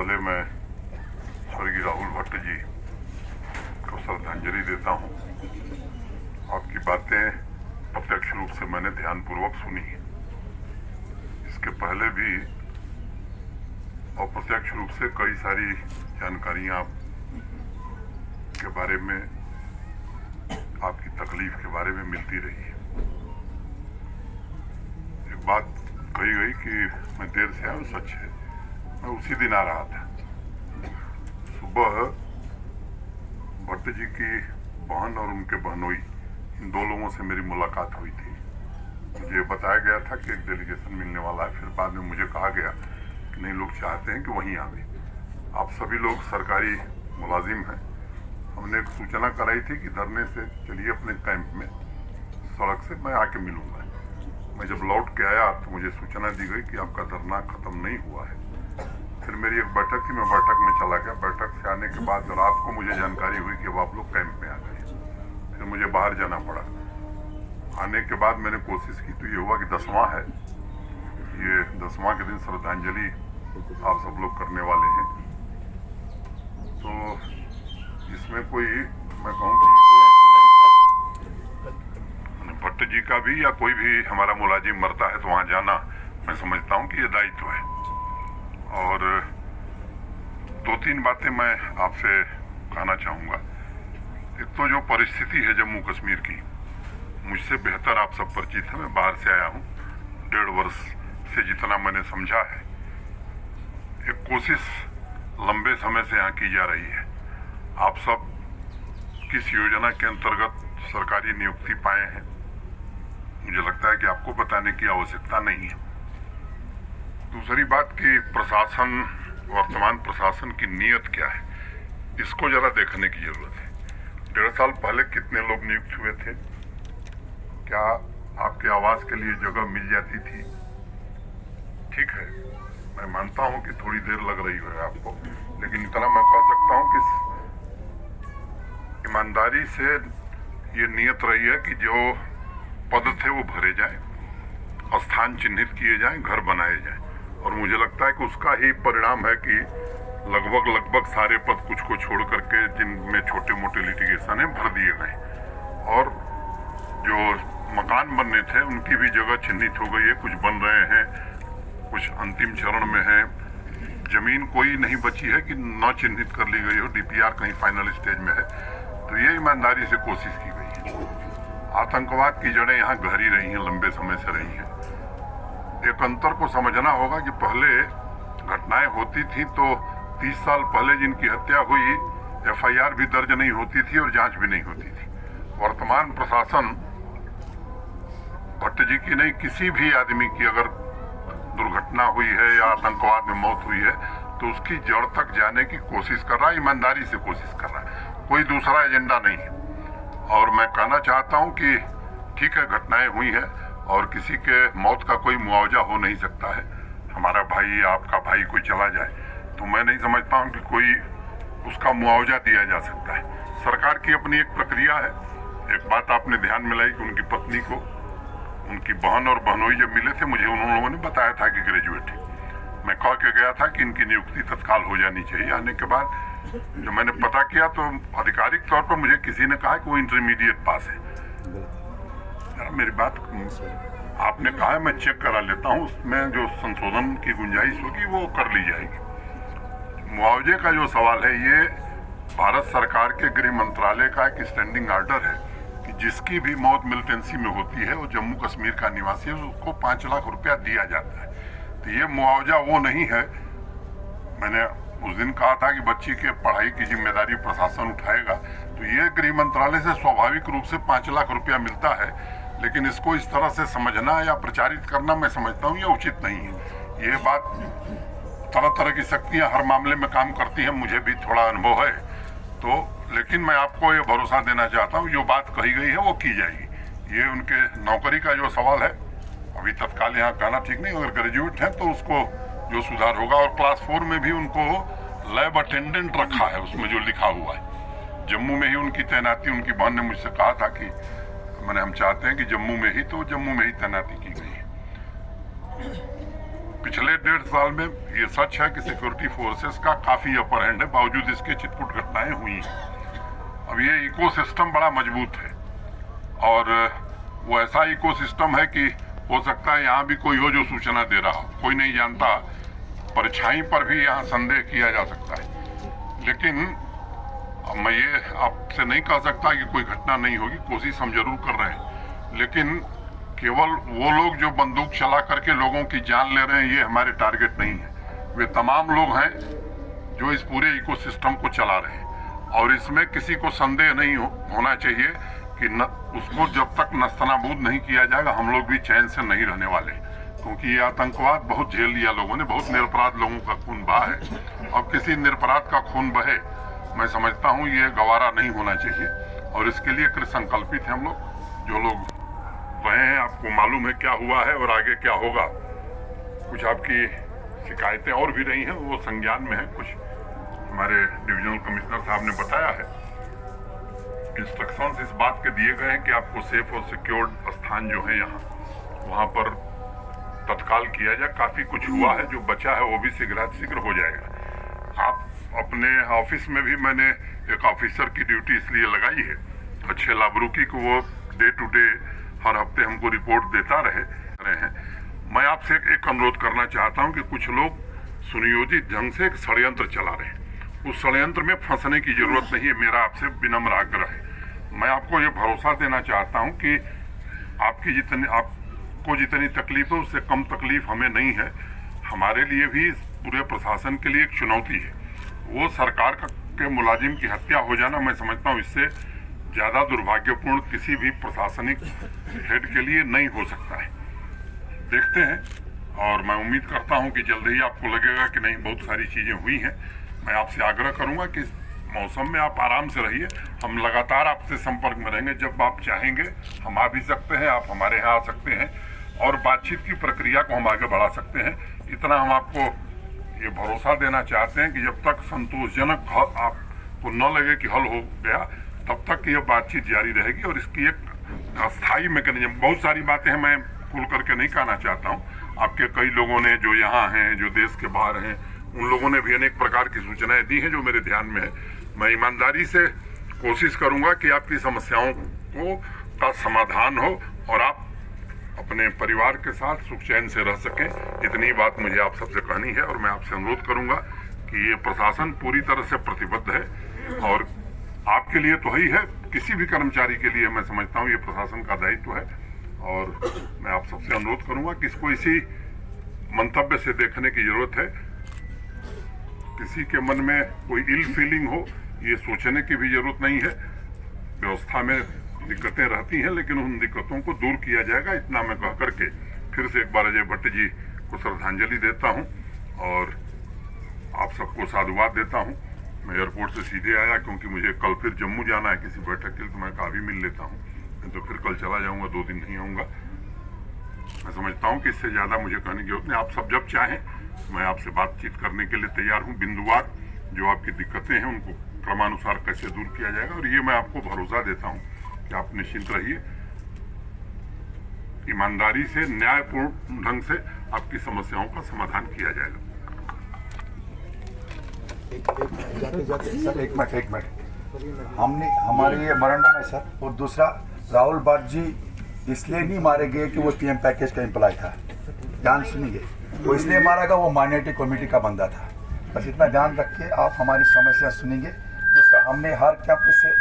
पहले मैं स्वर्गीय राहुल भट्ट जी को श्रद्धांजलि देता हूँ। आपकी बातें प्रत्यक्ष रूप से मैंने ध्यानपूर्वक सुनी। इसके पहले भी अप्रत्यक्ष रूप से कई सारी जानकारियाँ के बारे में, आपकी तकलीफ के बारे में मिलती रही है। एक बात कही गई कि मैं देर से आया, सच है। मैं उसी दिन आ रहा था। सुबह भट्ट जी की बहन और उनके बहनोई, इन दो लोगों से मेरी मुलाकात हुई थी। मुझे बताया गया था कि एक डेलीगेशन मिलने वाला है। फिर बाद में मुझे कहा गया कि नहीं, लोग चाहते हैं कि वहीं आवे। आप सभी लोग सरकारी मुलाजिम हैं। हमने एक सूचना कराई थी कि धरने से चलिए अपने कैंप में, सड़क से मैं आके मिलूंगा। मैं जब लौट के आया तो मुझे सूचना दी गई कि आपका धरना खत्म नहीं हुआ है। फिर मेरी एक बैठक थी, मैं बैठक में चला गया। बैठक से आने के बाद रात को मुझे जानकारी हुई कि अब आप लोग कैंप में आ गए। फिर मुझे बाहर जाना पड़ा। आने के बाद मैंने कोशिश की तो ये हुआ कि 10वां है, ये 10वां के दिन श्रद्धांजलि आप सब लोग करने वाले हैं। तो इसमें कोई, मैं कहूँ कि भट्ट जी का भी या कोई भी हमारा मुलाजिम मरता है तो वहाँ जाना, मैं समझता हूँ कि ये दायित्व है। और 2-3 बातें मैं आपसे कहना चाहूँगा। एक तो जो परिस्थिति है जम्मू कश्मीर की, मुझसे बेहतर आप सब परिचित हैं। मैं बाहर से आया हूँ। 1.5 वर्ष से जितना मैंने समझा है, एक कोशिश लंबे समय से यहाँ की जा रही है। आप सब किस योजना के अंतर्गत सरकारी नियुक्ति पाए हैं, मुझे लगता है कि आपको बताने की आवश्यकता नहीं है। दूसरी बात कि प्रशासन, वर्तमान प्रशासन की नीयत क्या है, इसको जरा देखने की जरूरत है। 1.5 साल पहले कितने लोग नियुक्त हुए थे? क्या आपके आवास के लिए जगह मिल जाती थी? ठीक है, मैं मानता हूं कि थोड़ी देर लग रही है आपको, लेकिन इतना मैं कह सकता हूं कि ईमानदारी से ये नियत रही है कि जो पद थे वो भरे जाएं, स्थान चिन्हित किए जाएं, घर बनाए जाएं। और मुझे लगता है कि उसका ही परिणाम है कि लगभग सारे पद, कुछ को छोड़ करके जिनमें छोटे मोटे लिटिगेशन है, भर दिए गए। और जो मकान बनने थे उनकी भी जगह चिन्हित हो गई है। कुछ बन रहे हैं, कुछ अंतिम चरण में है। जमीन कोई नहीं बची है कि न चिन्हित कर ली गई हो। डीपीआर कहीं फाइनल स्टेज में है। तो ये ईमानदारी से कोशिश की गई है। आतंकवाद की जड़ें यहाँ गहरी रही हैं, लंबे समय से रही हैं। एक अंतर को समझना होगा कि पहले घटनाएं होती थी तो 30 साल पहले जिनकी हत्या हुई, एफआईआर भी दर्ज नहीं होती थी और जांच भी नहीं होती थी। वर्तमान प्रशासन भट्ट जी की नहीं, किसी भी आदमी की अगर दुर्घटना हुई है या आतंकवाद में मौत हुई है तो उसकी जड़ तक जाने की कोशिश कर रहा है, ईमानदारी से कोशिश कर रहा है। कोई दूसरा एजेंडा नहीं है। और मैं कहना चाहता हूं कि ठीक है, घटनाएं हुई हैं और किसी के मौत का कोई मुआवजा हो नहीं सकता है। हमारा भाई, आपका भाई कोई चला जाए तो मैं नहीं समझता हूं कि कोई उसका मुआवजा दिया जा सकता है। सरकार की अपनी एक प्रक्रिया है। एक बात आपने ध्यान में लाई कि उनकी पत्नी को उनकी बहन और बहनोई जब मिले थे, मुझे उन लोगों ने बताया था कि ग्रेजुएट है। मैं कह के गया था कि इनकी नियुक्ति तत्काल हो जानी चाहिए। आने के बाद जब मैंने पता किया तो आधिकारिक तौर पर मुझे किसी ने कहा कि वो इंटरमीडिएट पास है। मेरी बात आपने कहा है, मैं चेक करा लेता हूँ। उसमें जो संशोधन की गुंजाइश होगी वो कर ली जाएगी। मुआवजे का जो सवाल है, ये भारत सरकार के गृह मंत्रालय का एक स्टैंडिंग ऑर्डर है कि जिसकी भी मौत मिलिटेंसी में होती है, वो जम्मू कश्मीर का निवासी है, उसको 5 लाख रुपया दिया जाता है। तो ये मुआवजा वो नहीं है। मैंने उस दिन कहा था कि बच्ची के पढ़ाई की जिम्मेदारी प्रशासन उठाएगा, तो ये गृह मंत्रालय से स्वाभाविक रूप से 5 लाख रुपया मिलता है। लेकिन इसको इस तरह से समझना या प्रचारित करना, मैं समझता हूँ ये उचित नहीं है। ये बात, तरह तरह की शक्तियां हर मामले में काम करती हैं, मुझे भी थोड़ा अनुभव है। तो लेकिन मैं आपको ये भरोसा देना चाहता हूँ, जो बात कही गई है वो की जाएगी। ये उनके नौकरी का जो सवाल है, अभी तत्काल यहाँ कहना ठीक नहीं। अगर ग्रेजुएट हैं तो उसको जो सुधार होगा। और क्लास 4 में भी उनको लैब अटेंडेंट रखा है, उसमें जो लिखा हुआ है। जम्मू में ही उनकी तैनाती, उनकी बहन ने मुझसे कहा था कि हम चाहते हैं कि जम्मू में ही, तो जम्मू में ही तैनाती की गई है। पिछले 1.5 साल में ये सच है कि सिक्योरिटी फोर्सेस का काफी अपर हैंड है, बावजूद इसके छिटपुट घटनाएं हुई हैं। अब ये इकोसिस्टम बड़ा मजबूत है और वो ऐसा इकोसिस्टम है कि हो सकता है यहाँ भी कोई हो जो सूचना दे रहा हो, कोई नहीं जानता। परछाई पर भी यहाँ संदेह किया जा सकता है, लेकिन मैं ये आपसे नहीं कह सकता कि कोई घटना नहीं होगी। कोशिश हम जरूर कर रहे हैं, लेकिन केवल वो लोग जो बंदूक चला करके लोगों की जान ले रहे हैं, ये हमारे टारगेट नहीं है। वे तमाम लोग हैं जो इस पूरे इकोसिस्टम को चला रहे हैं और इसमें किसी को संदेह नहीं होना चाहिए कि उसको जब तक नस्तनाबूद नहीं किया जाएगा हम लोग भी चैन से नहीं रहने वाले, क्योंकि ये आतंकवाद बहुत झेल लिया लोगों ने, बहुत निरपराध लोगों का खून बहा है। अब किसी निरपराध का खून बहे, मैं समझता हूँ ये गवारा नहीं होना चाहिए और इसके लिए कृत संकल्पित हैं हम लोग। जो लोग रहे हैं, आपको मालूम है क्या हुआ है और आगे क्या होगा। कुछ आपकी शिकायतें और भी रही हैं, वो संज्ञान में है। कुछ हमारे डिविजनल कमिश्नर साहब ने बताया है, इंस्ट्रक्शंस इस बात के दिए गए हैं कि आपको सेफ और सिक्योर्ड स्थान जो है यहाँ वहाँ पर तत्काल किया जाए। काफी कुछ हुआ है, जो बचा है वो भी शीघ्र हो जाएगा। आप अपने ऑफिस में भी मैंने एक ऑफिसर की ड्यूटी इसलिए लगाई है, अच्छे लाबरूकी को वो डे टू डे हर हफ्ते हमको रिपोर्ट देता रहे हैं। मैं आपसे एक अनुरोध करना चाहता हूं कि कुछ लोग सुनियोजित ढंग से एक षड्यंत्र चला रहे हैं। उस षड्यंत्र में फंसने की जरूरत नहीं है, मेरा आपसे विनम्र आग्रह है। मैं आपको ये भरोसा देना चाहता हूं कि आपको जितनी तकलीफ है उससे कम तकलीफ हमें नहीं है। हमारे लिए भी पूरे प्रशासन के लिए एक चुनौती है। वो सरकार के मुलाजिम की हत्या हो जाना, मैं समझता हूँ इससे ज्यादा दुर्भाग्यपूर्ण किसी भी प्रशासनिक हेड के लिए नहीं हो सकता है। देखते हैं और मैं उम्मीद करता हूं कि जल्द ही आपको लगेगा कि नहीं, बहुत सारी चीजें हुई हैं। मैं आपसे आग्रह करूंगा कि इस मौसम में आप आराम से रहिए। हम लगातार आपसे संपर्क में रहेंगे। जब आप चाहेंगे हम आ भी सकते हैं, आप हमारे यहाँ आ सकते हैं और बातचीत की प्रक्रिया को हम आगे बढ़ा सकते हैं। इतना हम आपको ये भरोसा देना चाहते हैं कि जब तक संतोषजनक आपको न लगे कि हल हो गया, तब तक ये बातचीत जारी रहेगी और इसकी एक अस्थायी मैकेनिज्म। बहुत सारी बातें हैं, मैं खुल करके नहीं कहना चाहता हूँ। आपके कई लोगों ने जो यहाँ हैं, जो देश के बाहर हैं, उन लोगों ने भी अनेक प्रकार की सूचनाएं दी हैं जो मेरे ध्यान में है। मैं ईमानदारी से कोशिश करूंगा कि आपकी समस्याओं का समाधान हो और आप अपने परिवार के साथ सुख चैन से रह सकें। इतनी बात मुझे आप सबसे कहनी है और मैं आपसे अनुरोध करूंगा कि ये प्रशासन पूरी तरह से प्रतिबद्ध है और आपके लिए तो ही है, किसी भी कर्मचारी के लिए मैं समझता हूँ ये प्रशासन का दायित्व है। और मैं आप सबसे अनुरोध करूंगा कि इसको इसी मंतव्य से देखने की जरूरत है। किसी के मन में कोई इल फीलिंग हो, ये सोचने की भी जरूरत नहीं है। व्यवस्था में दिक्कतें रहती हैं, लेकिन उन दिक्कतों को दूर किया जाएगा, इतना मैं कह करके फिर से एक बार अजय भट्ट जी को श्रद्धांजलि देता हूं और आप सबको साधुवाद देता हूं। मैं एयरपोर्ट से सीधे आया क्योंकि मुझे कल फिर जम्मू जाना है किसी बैठक के लिए, तो मैं कहा भी मिल लेता हूँ, तो फिर कल चला जाऊंगा, 2 दिन नहीं आऊंगा। मैं समझता हूँ कि इससे ज्यादा मुझे कहने की जरूरत नहीं। आप सब जब चाहें मैं आपसे बातचीत करने के लिए तैयार हूँ। बिंदुवार जो आपकी दिक्कतें हैं उनको क्रमानुसार कैसे दूर किया जाएगा, और ये मैं आपको भरोसा देता हूँ कि आप निश्चिंत रहिए। ईमानदारी से, न्यायपूर्ण ढंग से आपकी समस्याओं का समाधान किया जाएगा। सर एक मिनट हमने हमारे ये मरंडम है सर, और दूसरा राहुल भट्ट जी इसलिए नहीं मारे गए कि वो पीएम पैकेज का एम्प्लॉय था। ध्यान सुनिए, वो इसलिए मारा गया, वो माइनॉरिटी कमेटी का बंदा था। बस इतना ध्यान रखिए, आप हमारी समस्या सुनेंगे। दूसरा, हमने हर कैंप से